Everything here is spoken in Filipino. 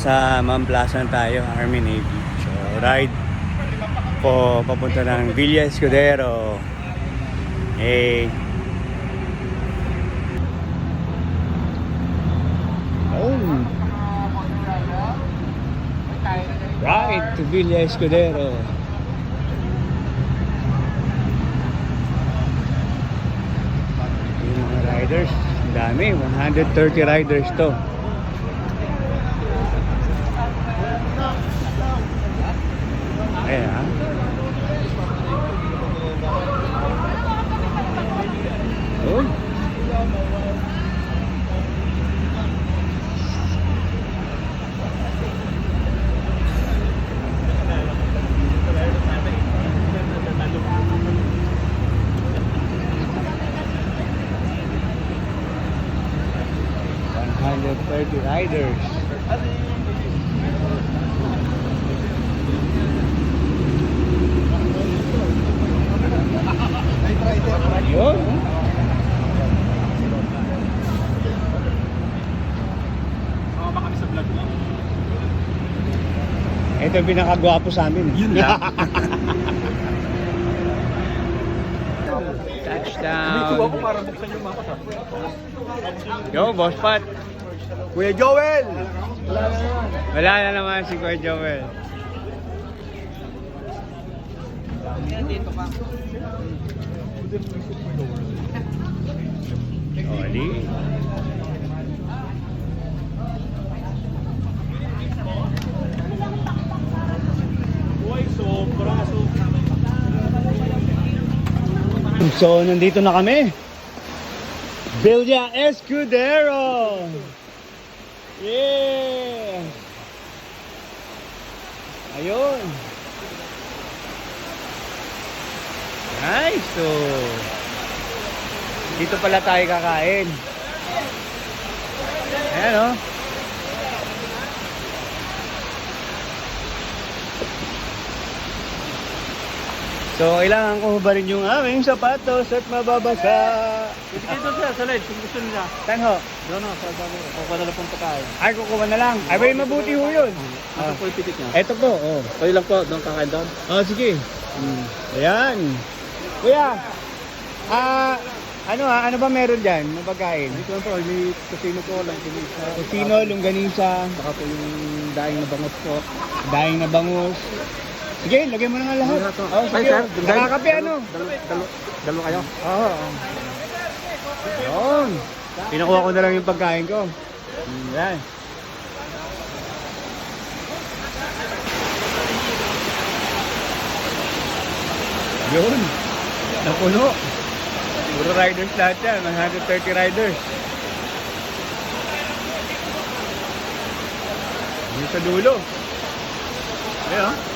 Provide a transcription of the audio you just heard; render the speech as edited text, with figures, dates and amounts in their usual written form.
Nasa Mamplasan tayo, Army Navy. So, ride po papunta ng Villa Escudero. Hey. Oh. Ride to Villa Escudero. Yung mga riders, ang dami, 130 riders to. Ayan. Oh. Riders. Yun. Kami sa vlog mo. Ito yung pinakagwapo sa amin. Yun lang. Touchdown. Ako para buksan yung mapa sa. Yo, Boss Pat. Kuya Joel! Wala na naman si Kuya Joel. Oli. So, nandito na kami. Villa Escudero. Yeah. Ayun. Nice. So, dito pala tayo kakain. Ayan o. So, kailangan ko hubarin yung aming sapatos at mababasa. Pwede kayo doon sa led kung gusto nila. Saan ho? Doon sa sabi. Kukuha na lang pong pagkain. Ay, kukuha na lang. Ay, may mabuti ho yun. Ano po yung pitik niya? Eto po, oh. Kayo lang po, doon kakain doon. Oh, sige. Ayan. Kuya, ano ba meron dyan na pagkain? Ito lang po, may kasino po lang. Kusino, longganisa, Baka po yung daing na bangot po. daing na bangus. Sige, lagay mo na nga lahat. Oh, sige. Nakakape ano? Dalawa kayo? Oo. Yun. Pinakuha ko na lang yung pagkain ko. Yan. Yun. Napuno. Puro riders lahat yan. 130 riders. Yung sa dulo. Ayan.